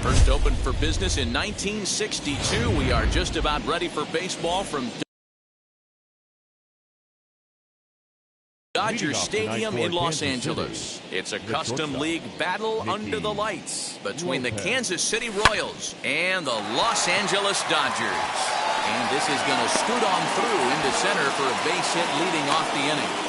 First opened for business in 1962. We are just about ready for baseball from Dodger Stadium in Los Angeles. It's a custom league battle under the lights between the Kansas City Royals and the Los Angeles Dodgers. And this is going to scoot on through into center for a base hit leading off the inning.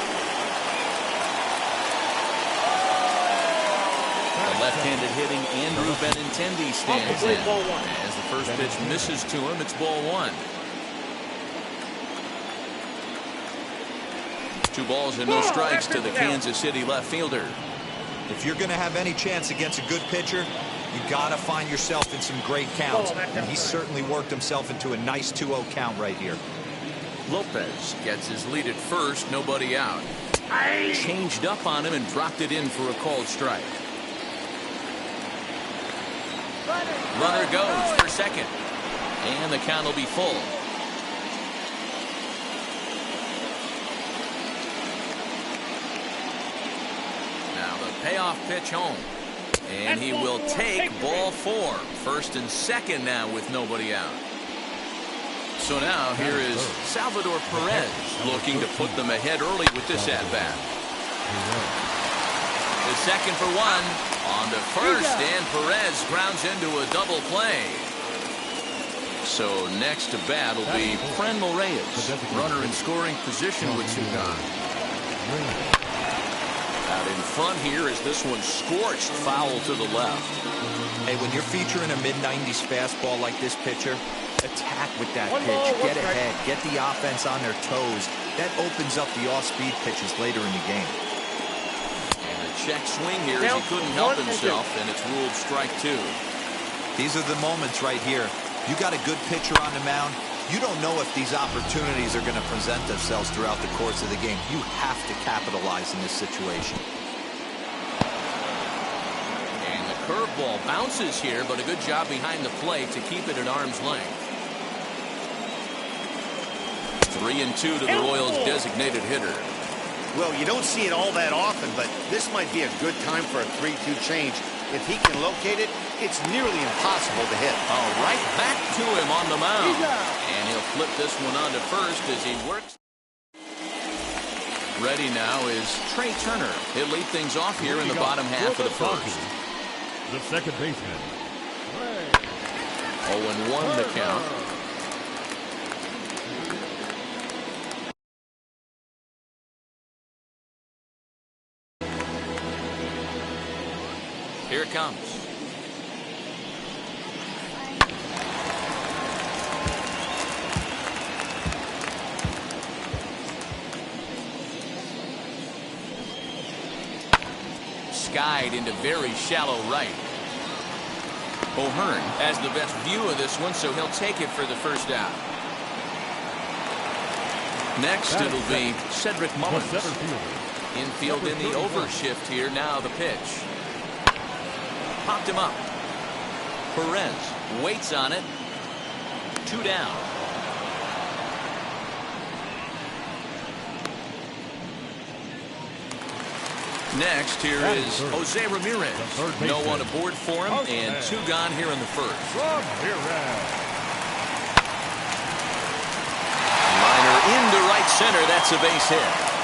Left-handed hitting Andrew Benintendi stands in. As the first pitch misses to him, it's ball one. 2 balls and no strikes to the Kansas City left fielder. If you're going to have any chance against a good pitcher, you got to find yourself in some great counts. And he certainly worked himself into a nice 2-0 count right here. Lopez gets his lead at first, nobody out. Changed up on him and dropped it in for a called strike. Runner goes for second. And the count will be full. Now the payoff pitch home. And he will take ball 4. First and second now with nobody out. So now here is Salvador Perez looking to put them ahead early with this at-bat. The second for one. On to first, and Perez grounds into a double play. So next to bat will be Reyes. Runner in scoring position with 2 gone. Out in front here is this one scorched foul to the left. Hey, when you're featuring a mid-90s fastball like this pitcher, attack with that pitch. Get ahead. Get the offense on their toes. That opens up the off-speed pitches later in the game. Check swing here as he couldn't help himself, and it's ruled strike 2. These are the moments right here. You got a good pitcher on the mound. You don't know if these opportunities are going to present themselves throughout the course of the game. You have to capitalize in this situation. And the curveball bounces here, but a good job behind the plate to keep it at arm's length. 3-2 to the Royals' designated hitter. Well, you don't see it all that often, but this might be a good time for a 3-2 change. If he can locate it, it's nearly impossible to hit. Oh, right back to him on the mound. And he'll flip this one on to first as he works. Ready now is Trey Turner. He'll lead things off here in the bottom half of the first. The second baseman. 0-1 the count. Here it comes. Skied into very shallow right. O'Hearn has the best view of this one, so he'll take it for the first out. Next, it'll be Cedric Mullins. Infield in the overshift here. Now the pitch. Popped him up. Perez waits on it. 2 down. Next, here is Jose Ramirez. No one aboard for him, and 2 gone here in the first. Liner into right center. That's a base hit.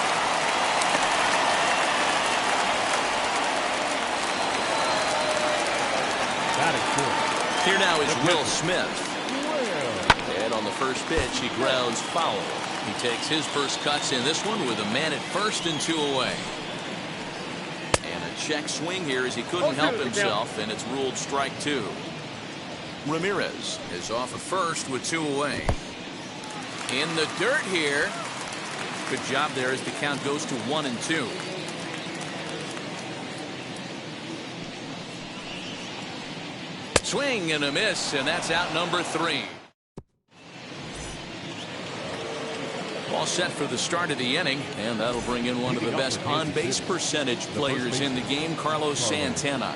Here now is Will Smith. And on the first pitch, he grounds foul. He takes his first cuts in this one with a man at first and 2 away. And a check swing here as he couldn't help himself, and it's ruled strike 2. Ramirez is off at first with 2 away. In the dirt here. Good job there as the count goes to 1-2. Swing and a miss, and that's out number 3. All set for the start of the inning, and that'll bring in one of the best on-base percentage players in the game, Carlos Santana.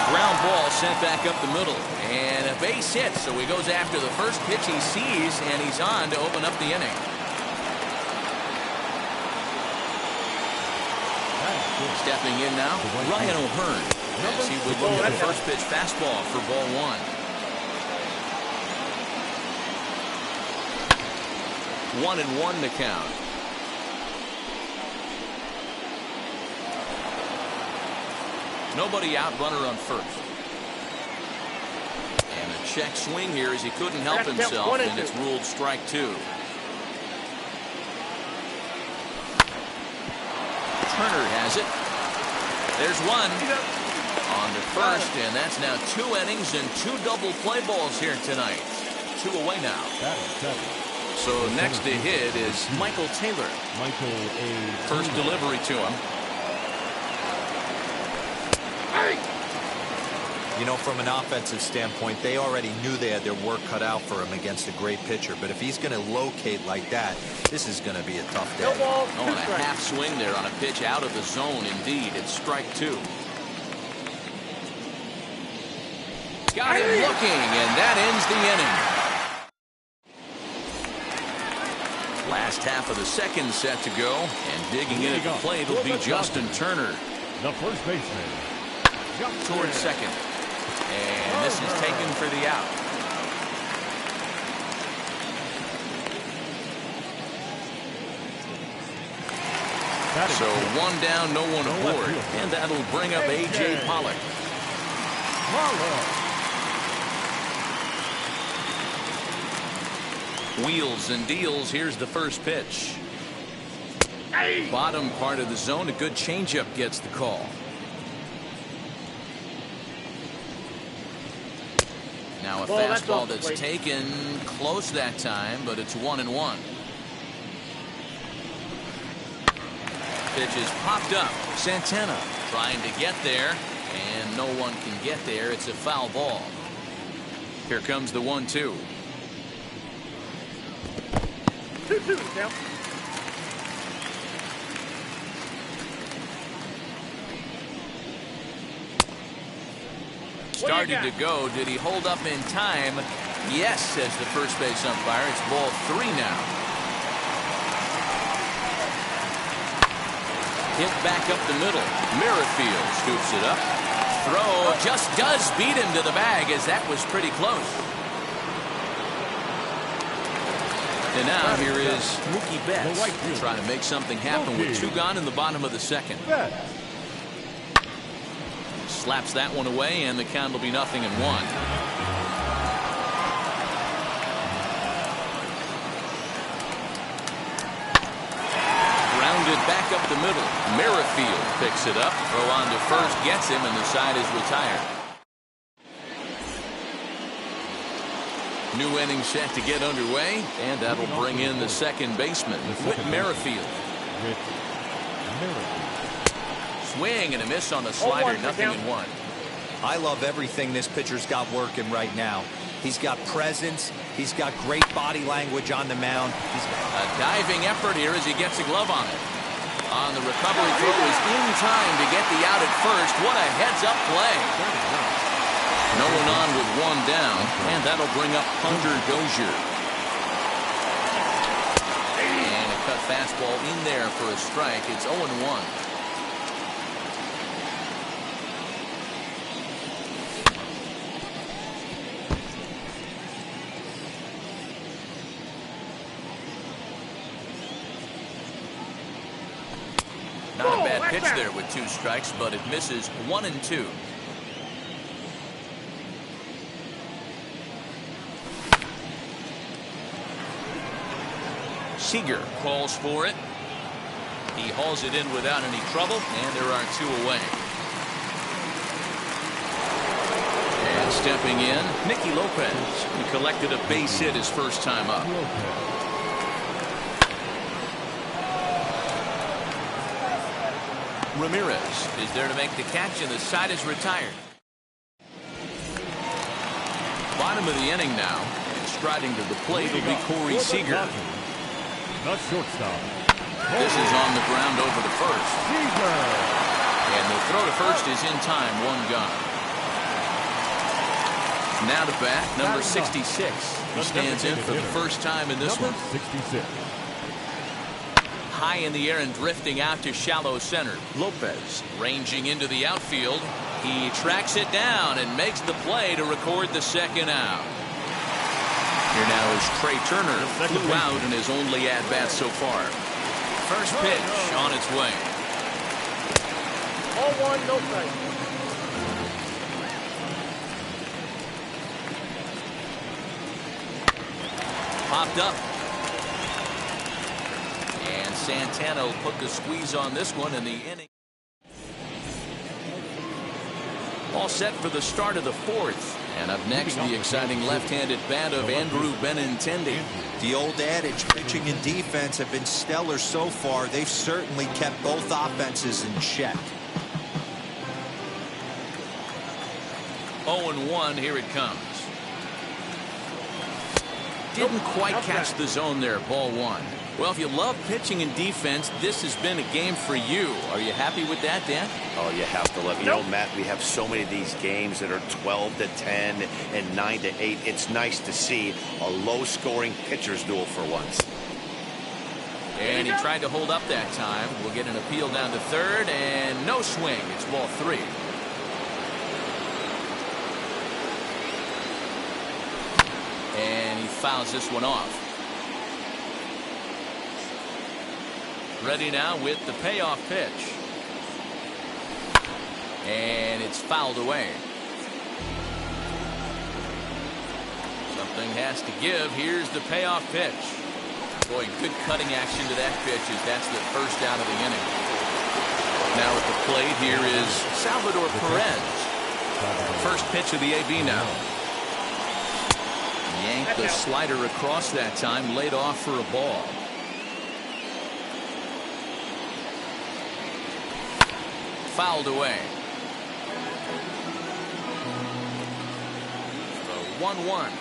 Ground ball sent back up the middle, and a base hit, so he goes after the first pitch he sees, and he's on to open up the inning. Stepping in now, Ryan O'Hearn, as he would look at the first pitch fastball for ball 1. 1-1 to count. Nobody out, runner on first. And a check swing here as he couldn't help himself, and it's ruled strike 2. Turner has it. There's one. On to first, and that's now 2 innings and 2 double play balls here tonight. 2 away now. So next to hit is Michael Taylor. First delivery to him. You know, from an offensive standpoint, they already knew they had their work cut out for him against a great pitcher. But if he's going to locate like that, this is going to be a tough day. Oh, and a half swing there on a pitch out of the zone. Indeed, it's strike 2. Got him looking, and that ends the inning. Last half of the second set to go, and digging in at the plate will be Justin Turner. The first baseman. Towards second. And this is taken for the out. So 1 down, no one aboard. And that'll bring up A.J. Pollack. Wheels and deals. Here's the first pitch. Bottom part of the zone. A good changeup gets the call. Now a fastball that's taken close that time, but it's 1-1. Pitch is popped up. Santana trying to get there, and no one can get there. It's a foul ball. Here comes the 1-2. 2-2 now. Started to go. Did he hold up in time? Yes, says the first base umpire. It's ball 3 now. Hit back up the middle. Merrifield scoops it up. Throw just does beat him to the bag, as that was pretty close. And now here is Mookie Betts trying to make something happen with 2 gone in the bottom of the second. Slaps that one away, and the count will be 0-1. Grounded back up the middle. Merrifield picks it up. Throw on to first, gets him, and the side is retired. New inning set to get underway, and that'll bring in the second baseman, Whit Merrifield. Swing and a miss on the slider, 0-1. I love everything this pitcher's got working right now. He's got presence. He's got great body language on the mound. A diving effort here as he gets a glove on it. On the recovery throw is in time to get the out at first. What a heads-up play. No one on with 1 down, and that'll bring up Hunter Dozier. And a cut fastball in there for a strike. It's 0-1. Not a bad pitch there with 2 strikes, but it misses. 1-2. Seager calls for it. He hauls it in without any trouble, and there are 2 away. And stepping in, Nicky Lopez. He collected a base hit his first time up. Ramirez is there to make the catch, and the side is retired. Bottom of the inning now. And striding to the plate will be Corey Seager. The shortstop. This is on the ground over to first. And the throw to first is in time. 1 gone. Now to bat, number 66. He stands in for the first time in this one. 66. High in the air and drifting out to shallow center. Lopez ranging into the outfield. He tracks it down and makes the play to record the second out. Here now is Trey Turner, flew out in his only at-bat so far. First pitch on its way. 0-1, no strike. Popped up. And Santana will put the squeeze on this one in the inning. All set for the start of the 4th. And up next, the exciting left-handed bat of Andrew Benintendi. The old adage, pitching and defense have been stellar so far. They've certainly kept both offenses in check. 0-1, here it comes. Didn't quite catch the zone there, ball 1. Well, if you love pitching and defense, this has been a game for you. Are you happy with that, Dan? Oh, you have to love it. You know, Matt, we have so many of these games that are 12-10 and 9-8. It's nice to see a low-scoring pitcher's duel for once. And he tried to hold up that time. We'll get an appeal down to third, and no swing. It's ball 3. And he fouls this one off. Ready now with the payoff pitch. And it's fouled away. Something has to give. Here's the payoff pitch. Boy, good cutting action to that pitch as that's the first out of the inning. Now at the plate, here is Salvador Perez. First pitch of the AB now. Yanked the slider across that time, laid off for a ball. Fouled away. The 1-1.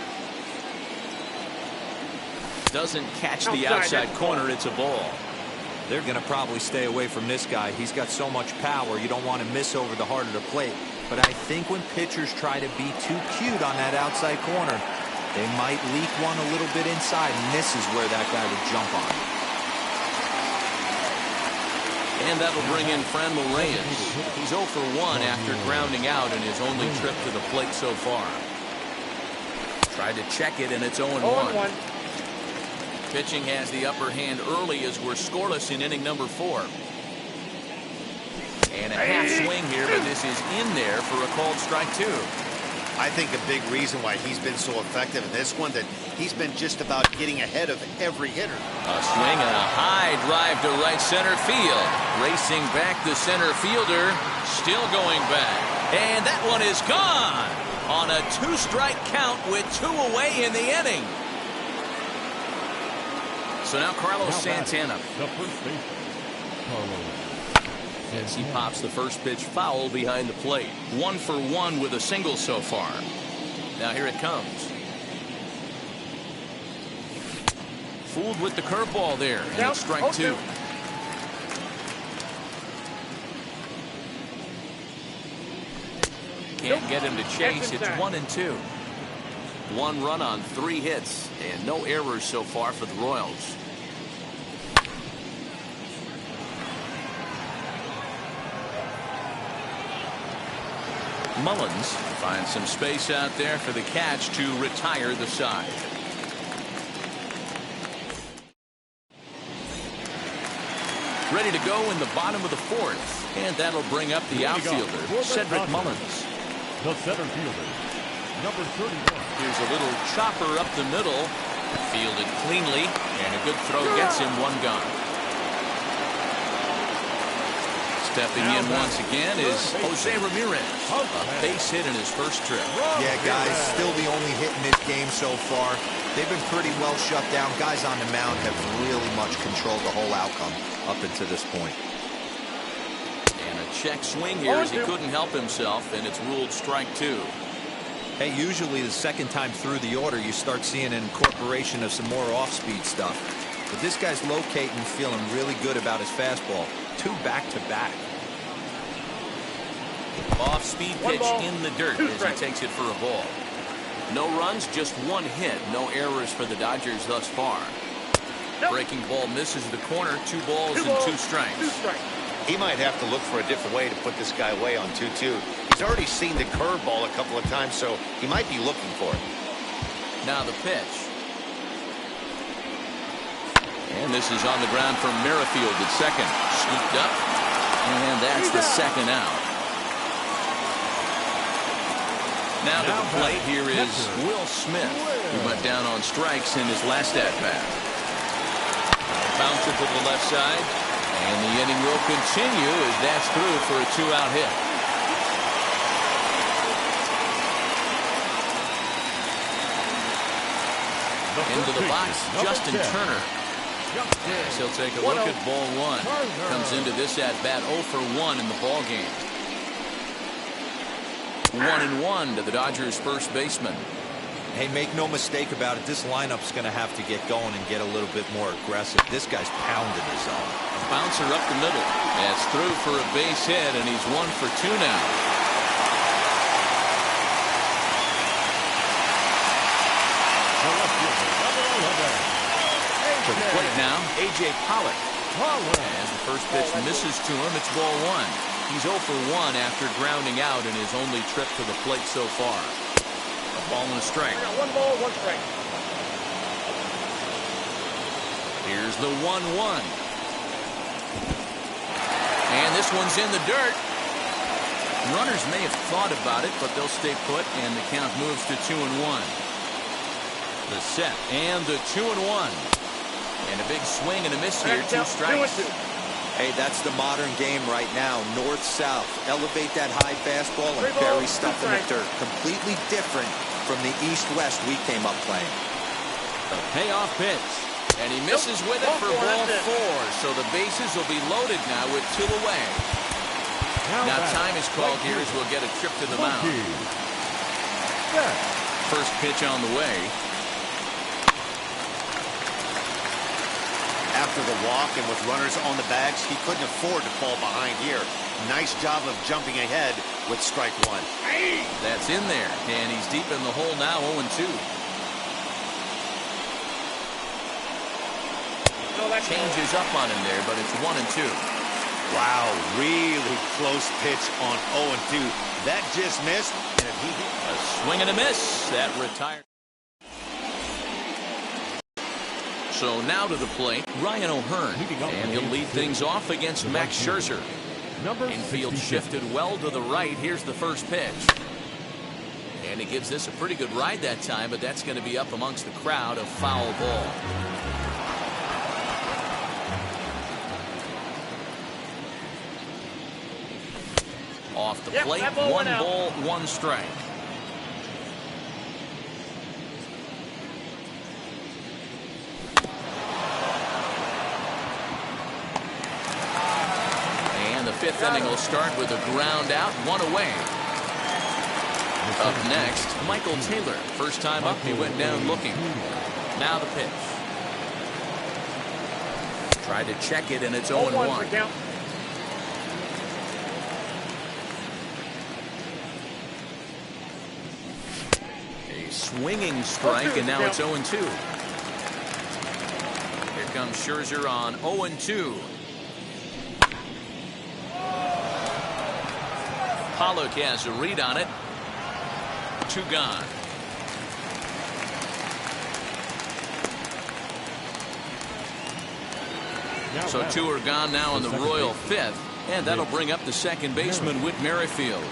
Doesn't catch the outside corner. It's a ball. They're going to probably stay away from this guy. He's got so much power. You don't want to miss over the heart of the plate. But I think when pitchers try to be too cute on that outside corner, they might leak one a little bit inside, and this is where that guy would jump on. And that'll bring in Reyes. He's 0 for 1 after grounding out in his only trip to the plate so far. Tried to check it, and it's 0-1. Pitching has the upper hand early as we're scoreless in inning number 4. And a half swing here, but this is in there for a called strike 2. I think a big reason why he's been so effective in this one that he's been just about getting ahead of every hitter. A swing and a high drive to right center field. Racing back the center fielder. Still going back. And that one is gone on a 2-strike count with 2 away in the inning. So now Carlos Santana. The first baseman, Carlos. As he pops the first pitch foul behind the plate. 1 for 1 with a single so far. Now here it comes. Fooled with the curveball there. And it's strike 2. Can't get him to chase. It's 1-2. 1 run on 3 hits. And no errors so far for the Royals. Mullins finds some space out there for the catch to retire the side. Ready to go in the bottom of the 4th. And that'll bring up the outfielder, Cedric Mullins. The center fielder, number 31. Here's a little chopper up the middle. Fielded cleanly. And a good throw gets him 1 gone. Stepping in once again is Jose Ramirez. A base hit in his first trip. Yeah, guys, still the only hit in this game so far. They've been pretty well shut down. Guys on the mound have really much controlled the whole outcome up until this point. And a check swing here as he couldn't help himself, and it's ruled strike 2. Hey, usually the second time through the order, you start seeing an incorporation of some more off-speed stuff. But this guy's locating, feeling really good about his fastball. 2 back-to-back. Off-speed pitch in the dirt as he takes it for a ball. No runs, just 1 hit. No errors for the Dodgers thus far. Breaking ball misses the corner. 2 balls and 2 strikes. He might have to look for a different way to put this guy away on 2-2. He's already seen the curveball a couple of times, so he might be looking for it. Now the pitch. And this is on the ground from Merrifield at second. Scooped up. And that's the second out. Now to the plate, here is Will Smith, who went down on strikes in his last at-bat. Bouncer to the left side, and the inning will continue as that's through for a 2-out hit. Into the box, Justin Turner. As he'll take a look at ball 1. Comes into this at-bat 0 for 1 in the ball game. 1-1 to the Dodgers' first baseman. Hey, make no mistake about it. This lineup's going to have to get going and get a little bit more aggressive. This guy's pounding his zone. Bouncer up the middle. That's through for a base hit, and he's 1 for 2 now. To the plate now, A.J. Pollack. As the first pitch misses to him, it's ball 1. He's 0 for 1 after grounding out in his only trip to the plate so far. A ball and a strike. 1 ball, 1 strike. Here's the 1-1. And this one's in the dirt. Runners may have thought about it, but they'll stay put, and the count moves to 2-1. The set and the 2-1. And a big swing and a miss here. 2 strikes. Hey, that's the modern game right now. North-south. Elevate that high fastball and bury stuff in the dirt. Completely different from the east-west we came up playing. A payoff pitch. And he misses with it for ball 4. So the bases will be loaded now with 2 away. Now time is called here as we'll get a trip to the mound. First pitch on the way. After the walk and with runners on the bags, he couldn't afford to fall behind here. Nice job of jumping ahead with strike 1. That's in there, and he's deep in the hole now, 0-2. Changes up on him there, but it's 1-2. Wow, really close pitch on 0-2. That just missed. And if he a swing and a miss. That retired. So now to the plate, Ryan O'Hearn, and he'll lead things off against Max Scherzer. Infield shifted well to the right. Here's the first pitch. And he gives this a pretty good ride that time, but that's going to be up amongst the crowd. A foul ball. Off the plate, 1 ball, 1 strike. Fifth inning will start with a ground out, 1 away. Up next, Michael Taylor. First time up, he went down looking. Now the pitch. Tried to check it, and it's 0-1. A swinging strike, and now it's 0-2. Here comes Scherzer on 0-2. Pollack has a read on it. 2 gone. So 2 are gone now in the Royal 5th, and that'll bring up the second baseman, Whit Merrifield.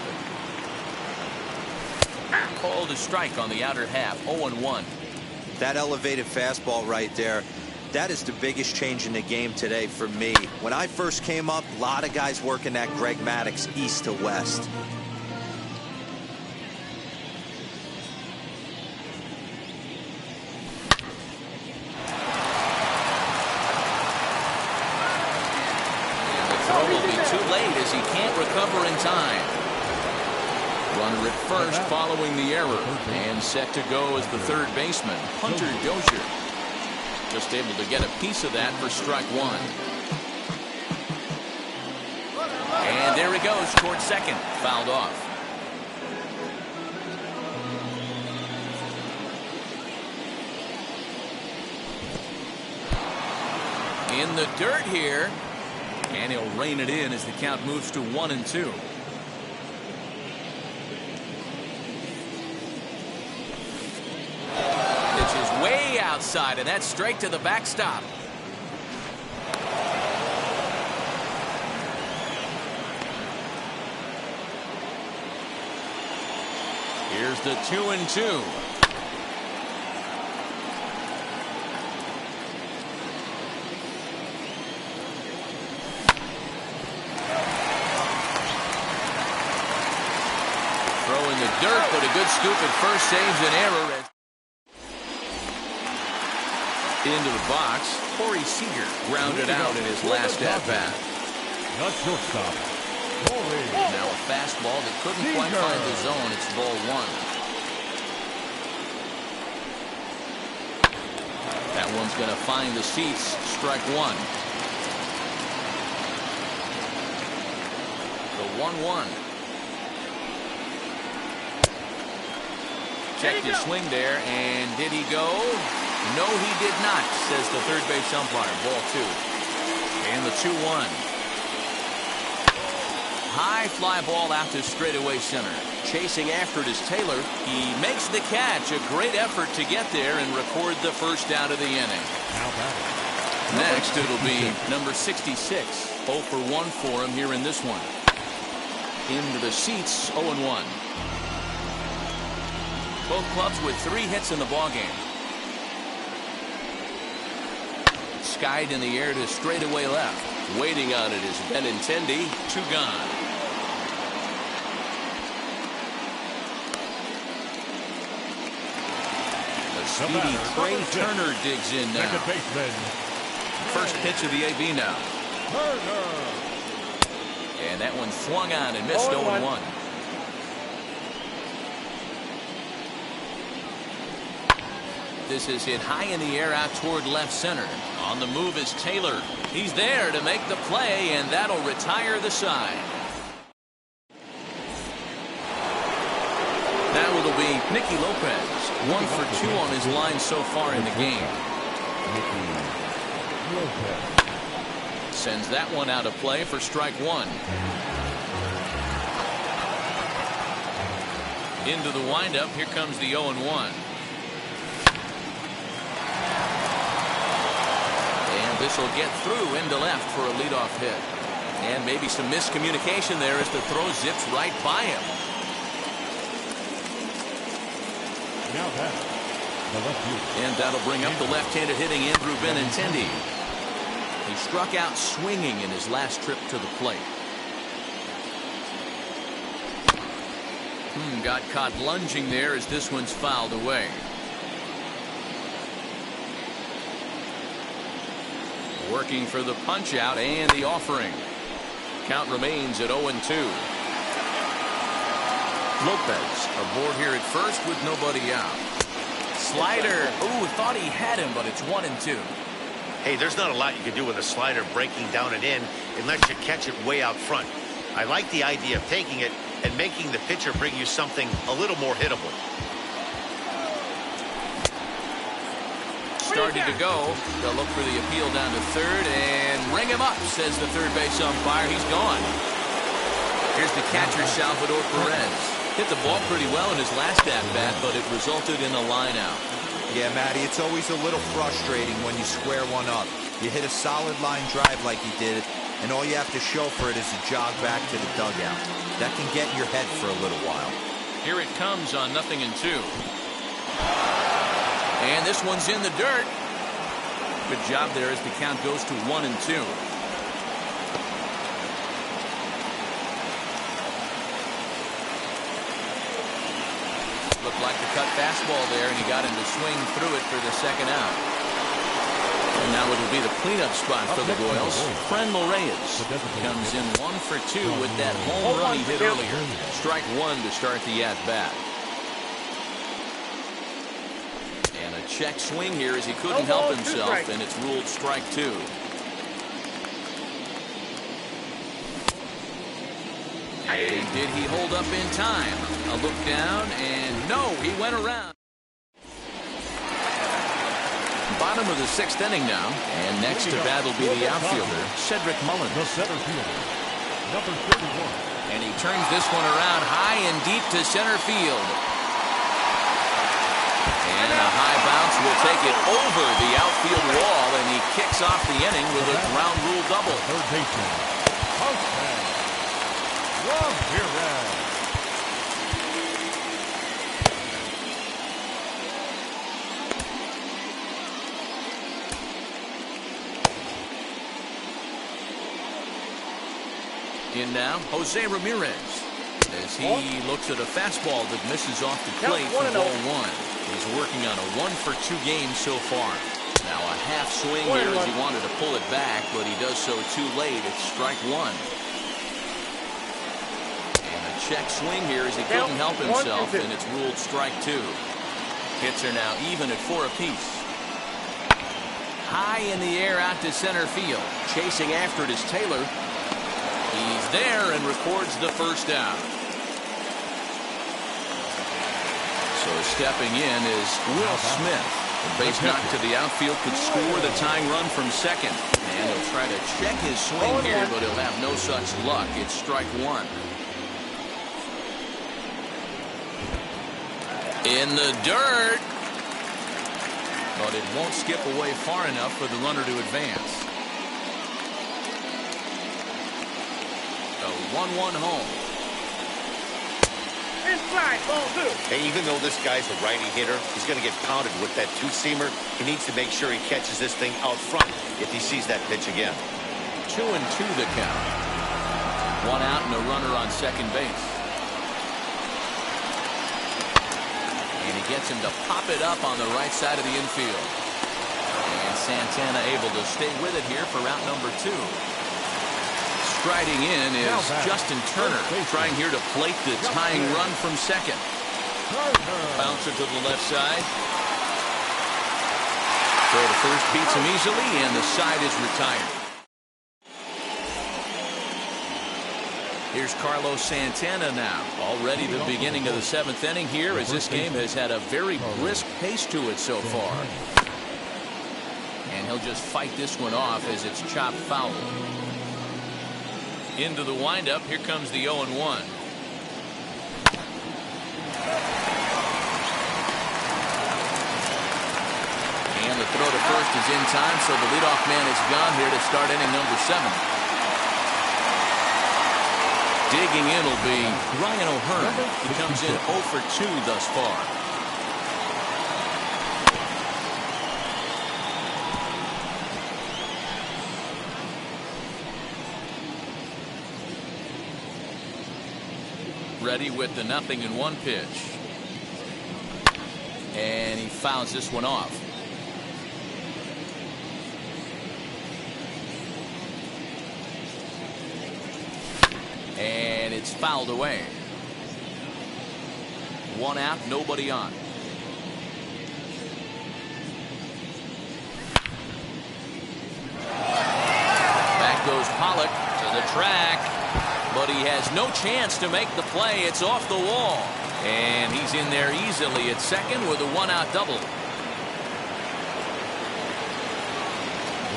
Called a strike on the outer half, 0-1. That elevated fastball right there. That is the biggest change in the game today for me. When I first came up, a lot of guys working that Greg Maddux east to west. Throw will be too late as he can't recover in time. Runner at first following the error. And set to go as the third baseman, Hunter Dozier. Just able to get a piece of that for strike one. And there he goes towards second. Fouled off. In the dirt here. And he'll rein it in as the count moves to 1-2. Pitch is way outside, and that's straight to the backstop. Here's the 2-2. In the dirt, but a good scoop at first saves an error. Into the box, Corey Seager grounded out in his last at-bat. Not shortstop. Now a fastball that couldn't quite find the zone. It's ball one. That one's going to find the seats. Strike one. The 1-1. Checked his swing there, and did he go? No, he did not, says the third base umpire. Ball two. And the 2-1. High fly ball out to straightaway center. Chasing after it is Taylor. He makes the catch. A great effort to get there and record the first out of the inning. Next, it'll be number 66. 0 for 1 for him here in this one. Into the seats, 0-1. Both clubs with 3 hits in the ballgame. Skied in the air to straightaway left. Waiting on it is Benintendi. 2 gone. The speedy Trey Turner digs in now. Second baseman. First pitch of the AB now. And that one swung on and missed. 0-1. This is hit high in the air out toward left center. On the move is Taylor. He's there to make the play, and that'll retire the side. Now it'll be Nicky Lopez. 1 for 2 on his line so far in the game. Sends that one out of play for strike one. Into the windup. Here comes the 0-1. This will get through into left for a leadoff hit. And maybe some miscommunication there as the throw zips right by him. Now that, the left field. And that'll bring up the left-handed hitting Andrew Benintendi. He struck out swinging in his last trip to the plate. Got caught lunging there as this one's fouled away. Working for the punch out and the offering. Count remains at 0-2. Lopez aboard here at first with nobody out. Slider. Ooh, thought he had him, but it's 1-2. Hey, there's not a lot you can do with a slider breaking down and in unless you catch it way out front. I like the idea of taking it and making the pitcher bring you something a little more hittable. Started to go. They'll look for the appeal down to third and ring him up, says the third base umpire. He's gone. Here's the catcher, Salvador Perez. Hit the ball pretty well in his last at-bat, but it resulted in a line out. Yeah, Matty, it's always a little frustrating when you square one up. You hit a solid line drive like he did, and all you have to show for it is a jog back to the dugout. That can get in your head for a little while. Here it comes on 0-2. And this one's in the dirt. Good job there as the count goes to 1-2. Looked like the cut fastball there, and he got him to swing through it for the second out. And now it'll be the cleanup spot for the Royals. Reyes comes in 1 for 2 with that home run he hit earlier. Strike one to start the at-bat. And a check swing here as he couldn't help himself, and it's ruled strike two. And did he hold up in time? A look down, and no, he went around. Bottom of the 6th inning now, and next to bat will be the outfielder, Cedric Mullins. The center fielder, number 31. And he turns this one around high and deep to center field. And a high bounce will take it over the outfield wall, and he kicks off the inning with a ground rule double. Third baseman, Ramirez. In now, Jose Ramirez, as he looks at a fastball that misses off the plate for ball one. He's working on a 1 for 2 game so far. Now a half swing here as he wanted to pull it back, but he does so too late. It's strike one. And a check swing here as he couldn't help himself, and it's ruled strike two. Hits are now even at 4 apiece. High in the air out to center field. Chasing after it is Taylor. He's there and records the first out. So stepping in is Will Smith. The base knock to the outfield could score the tying run from second. And he'll try to check his swing here, but he'll have no such luck. It's strike one. In the dirt. But it won't skip away far enough for the runner to advance. A 1-1 home. Inside, ball two. And even though this guy's a righty hitter, he's going to get pounded with that two-seamer. He needs to make sure he catches this thing out front if he sees that pitch again. 2-2 the count. One out and a runner on second base. And he gets him to pop it up on the right side of the infield. And Santana able to stay with it here for route number 2. Striding in is Justin Turner, trying here to plate the tying run from second. Bouncer to the left side. Throw to first beats him easily, and the side is retired. Here's Carlos Santana now. Already the beginning of the 7th inning here, as this game has had a very brisk pace to it so far. And he'll just fight this one off as it's chopped foul. Into the windup. Here comes the 0-1. And the throw to first is in time, so the leadoff man is gone here to start inning number 7. Digging in will be Ryan O'Hearn. He comes in 0 for 2 thus far. Ready with the 0-1 pitch. And he fouls this one off. And it's fouled away. 1 out, nobody on. Back goes Pollack to the track. But he has no chance to make the play. It's off the wall. And he's in there easily at second with a 1-out double.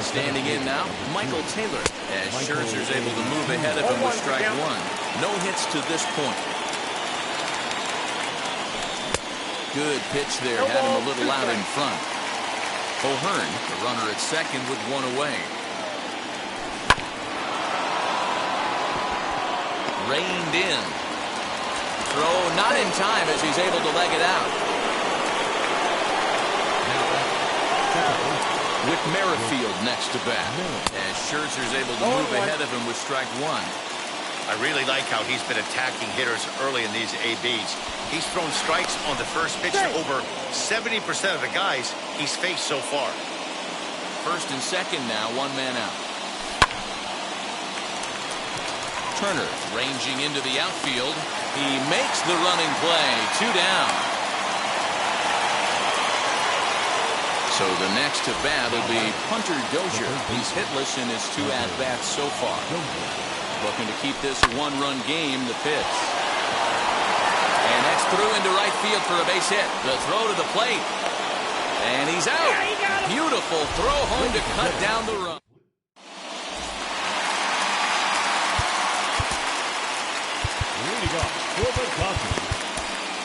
Standing in now, Michael Taylor, as Scherzer's able to move ahead of him with strike one. No hits to this point. Good pitch there, had him a little out in front. O'Hearn, the runner at second with one away. Reined in. Throw not in time as he's able to leg it out. Merrifield next to bat. As Scherzer's able to move ahead of him with strike one. I really like how he's been attacking hitters early in these ABs. He's thrown strikes on the first pitch to over 70% of the guys he's faced so far. First and second now, one man out. Turner ranging into the outfield. He makes the running play. 2 down. So the next to bat will be Hunter Dozier. He's hitless in his 2 at-bats so far. Looking to keep this a 1-run game. The pitch. And that's through into right field for a base hit. The throw to the plate. And he's out. Beautiful throw home to cut down the run. Leading off for the Dodgers,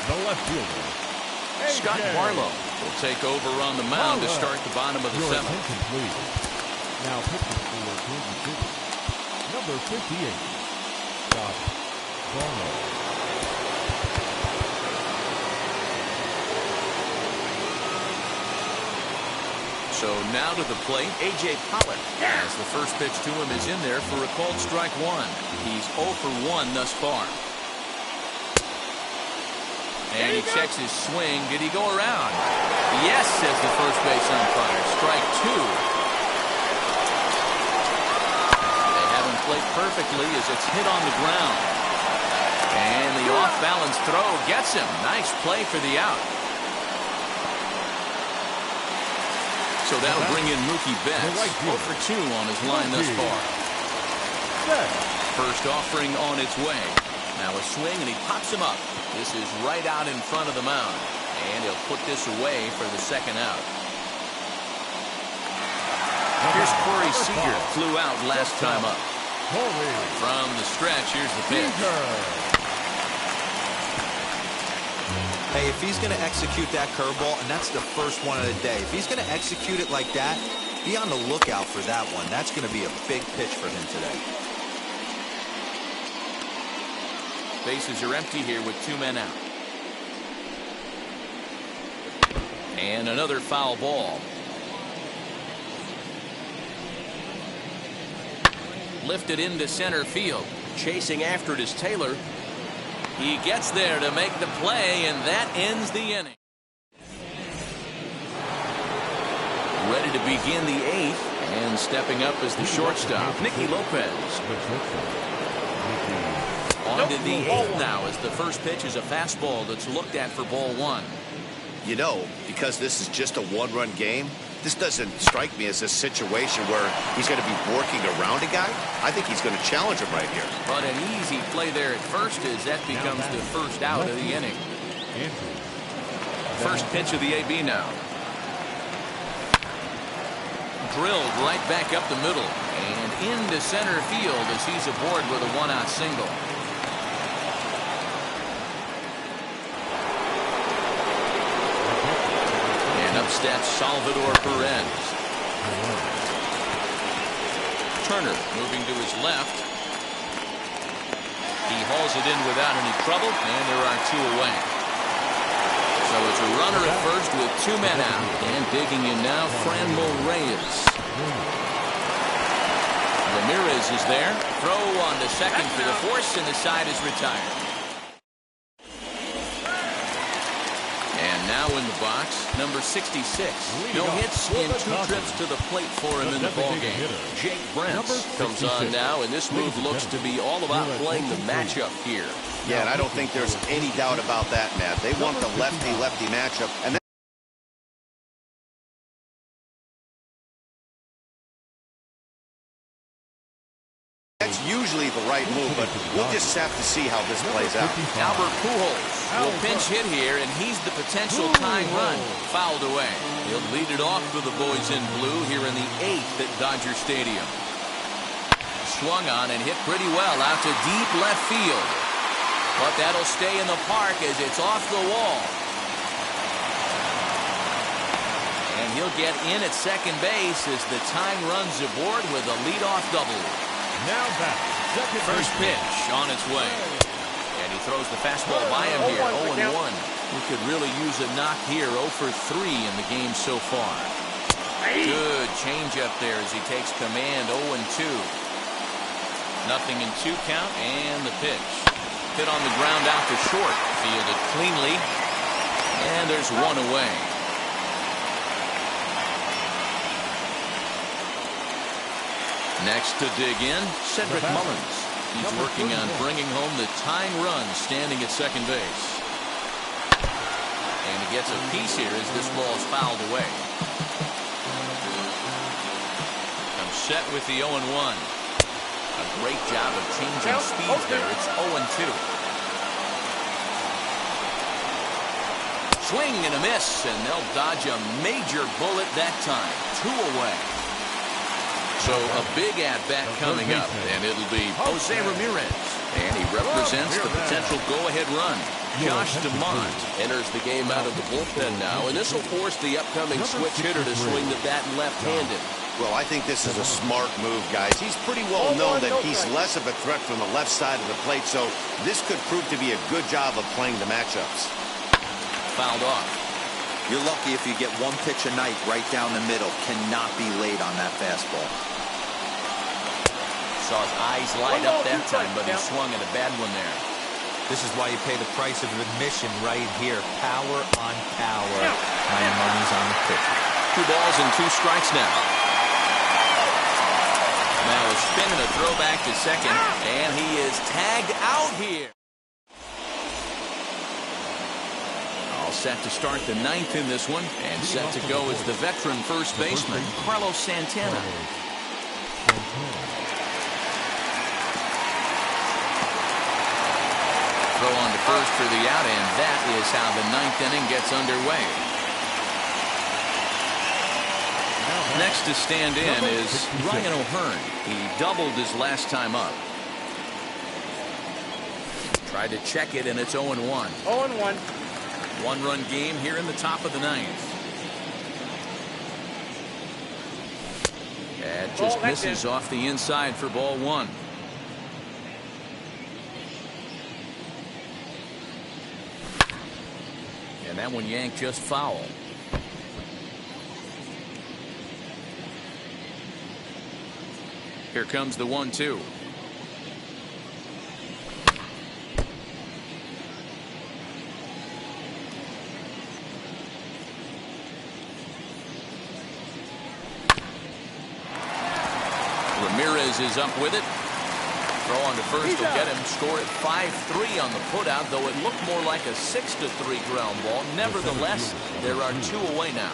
the left fielder, Scott Barlow will take over on the mound to start the bottom of the 7th. Incomplete. Now pitching for Kansas City, number 58, Scott Barlow. So now to the plate, A.J. Pollack. As the first pitch to him is in there for a called strike one. He's 0 for 1 thus far. And he checks his swing. Did he go around? Yes, says the first base umpire. Strike 2. They have him played perfectly as it's hit on the ground. And the off-balance throw gets him. Nice play for the out. So that'll bring in Mookie Betts. 0 for 2 on his line thus far. First offering on its way. Now a swing, and he pops him up. This is right out in front of the mound. And he'll put this away for the second out. Here's Corey Seager. Flew out last time up. From the stretch, here's the pitch. Hey, if he's going to execute that curveball, and that's the first one of the day, if he's going to execute it like that, be on the lookout for that one. That's going to be a big pitch for him today. Bases are empty here with 2 men out. And another foul ball. Lifted into center field. Chasing after it is Taylor. He gets there to make the play, and that ends the inning. Ready to begin the 8th, and stepping up is the shortstop, Nicky Lopez. On to the 8th now as the first pitch is a fastball that's looked at for ball 1. You know, because this is just a 1-run game, this doesn't strike me as a situation where he's going to be working around a guy. I think he's going to challenge him right here. But an easy play there at first as that becomes the first out of the inning. First pitch of the AB now. Drilled right back up the middle and into center field as he's aboard with a 1-out single. Steps Salvador Perez. Turner moving to his left. He hauls it in without any trouble, and there are 2 away. So it's a runner at first with 2 men out. And digging in now, Reyes. Ramirez is there. Throw on to second for the force, and the side is retired. Now in the box, number 66. No hits in 2 trips to the plate for him in the ballgame. Jake Brent comes on now, and this move looks to be all about playing the matchup here. Yeah, and I don't think there's any doubt about that, Matt. They want the lefty-lefty matchup, and that's usually the right move, but we'll just have to see how this plays out. Albert Pujols will pinch hit here, and he's the potential tying run. Fouled away. He'll lead it off for the boys in blue here in the 8th at Dodger Stadium. Swung on and hit pretty well out to deep left field. But that'll stay in the park as it's off the wall. And he'll get in at second base as the tying runs aboard with a leadoff double. Now back. First pitch on its way. And he throws the fastball by him here. 0-1. He could really use a knock here. 0 for 3 in the game so far. Good changeup there as he takes command. 0-2. Nothing in 2 count, and the pitch. Hit on the ground out to short. Fielded cleanly. And there's 1 away. Next to dig in, Cedric Mullins. He's working on bringing home the tying run standing at second base. And he gets a piece here as this ball is fouled away. I'm set with the 0-1. A great job of changing speeds there. It's 0-2. Swing and a miss, and they'll dodge a major bullet that time. 2 away. So a big at-bat coming up, and it'll be Jose Ramirez. And he represents the potential go-ahead run. Josh DeMont enters the game out of the bullpen now, and this will force the upcoming switch hitter to swing the bat left-handed. Well, I think this is a smart move, guys. He's pretty well known that he's less of a threat from the left side of the plate, so this could prove to be a good job of playing the matchups. Fouled off. You're lucky if you get 1 pitch a night right down the middle. Cannot be late on that fastball. Saw his eyes light up that time, but he swung at a bad one there. This is why you pay the price of admission right here. Power on power. My money's on the pitcher. 2 balls and 2 strikes now. Now a spin and a throw back to second, and he is tagged out here. All set to start the 9th in this one, and set to go is the veteran first baseman, Carlos Santana. Throw on to first for the out, and that is how the 9th inning gets underway. Next to stand in is Ryan O'Hearn. He doubled his last time up. Tried to check it, and it's 0-1. 0-1. 1-run game here in the top of the 9th. That just misses off the inside for ball 1. And that one yanked just foul. Here comes the 1-2. Ramirez is up with it. Throw on to first will get him. Score at 5-3 on the putout, though it looked more like a 6-3 ground ball. Nevertheless, there are 2 away now.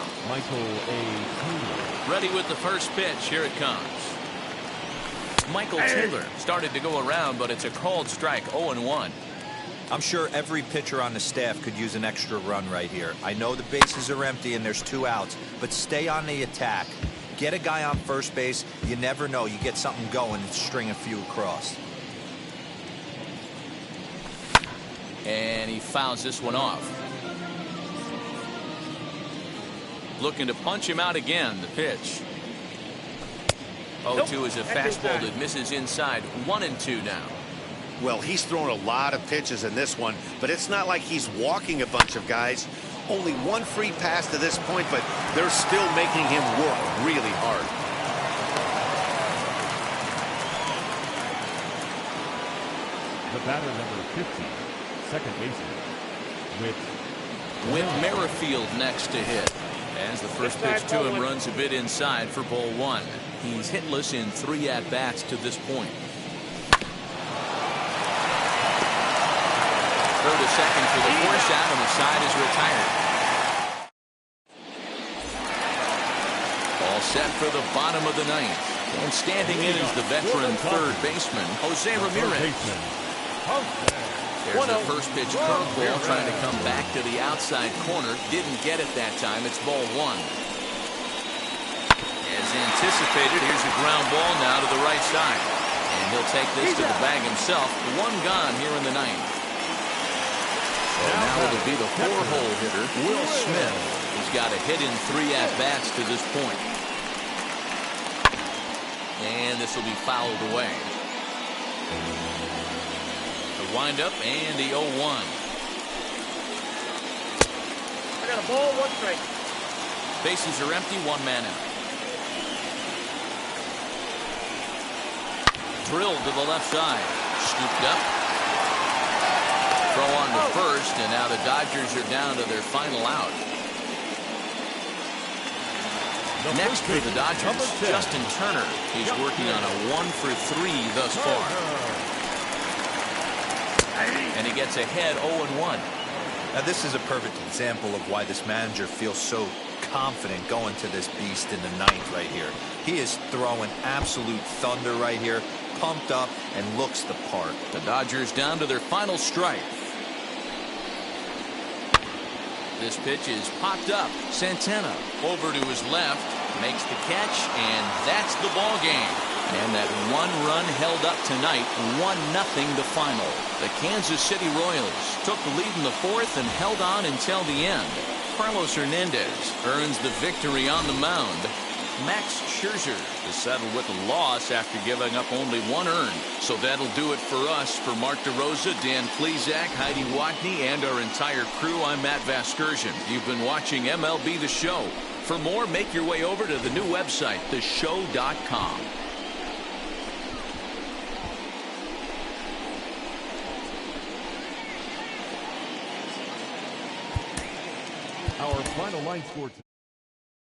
Ready with the first pitch. Here it comes. Michael Taylor started to go around, but it's a called strike. 0-1. I'm sure every pitcher on the staff could use an extra run right here. I know the bases are empty and there's 2 outs, but stay on the attack. Get a guy on first base. You never know. You get something going and string a few across. And he fouls this one off. Looking to punch him out again. The pitch. 0-2 is a fastball that misses inside. 1-2 now. Well, he's thrown a lot of pitches in this one, but it's not like he's walking a bunch of guys. Only 1 free pass to this point, but they're still making him work really hard. The batter number 50, second baseman, Whit Merrifield next to hit. As the first pitch to him runs a bit inside for ball 1. He's hitless in 3 at-bats to this point. Throw to second for the force out, and the side is retired. All set for the bottom of the 9th. And standing in is the veteran third baseman, Jose Ramirez. There's the first pitch curveball trying to come back to the outside corner. Didn't get it that time. It's ball 1. As anticipated, here's a ground ball now to the right side. And he'll take this to the bag himself. 1 gone here in the 9th. So now it'll be the 4-hole hitter, Will Smith. He's got a hit in 3 at-bats to this point. And this will be fouled away. The windup and the 0-1. I got a ball, 1 strike. Bases are empty, 1 man out. Drilled to the left side. Scooped up. Throw on to first, and now the Dodgers are down to their final out. Next for the Dodgers, Justin Turner. He's working on a 1-for-3 thus far. And he gets ahead 0-1. Now this is a perfect example of why this manager feels so confident going to this beast in the ninth right here. He is throwing absolute thunder right here, pumped up and looks the part. The Dodgers down to their final strike. This pitch is popped up. Santana over to his left, makes the catch, and that's the ball game. And that one run held up tonight, 1-0 the final. The Kansas City Royals took the lead in the fourth and held on until the end. Carlos Hernandez earns the victory on the mound. Max Scherzer is settled with a loss after giving up only 1 earned. So that'll do it for us. For Mark DeRosa, Dan Plesac, Heidi Watney, and our entire crew, I'm Matt Vasgersian. You've been watching MLB The Show. For more, make your way over to the new website, theshow.com. Our final line score tonight.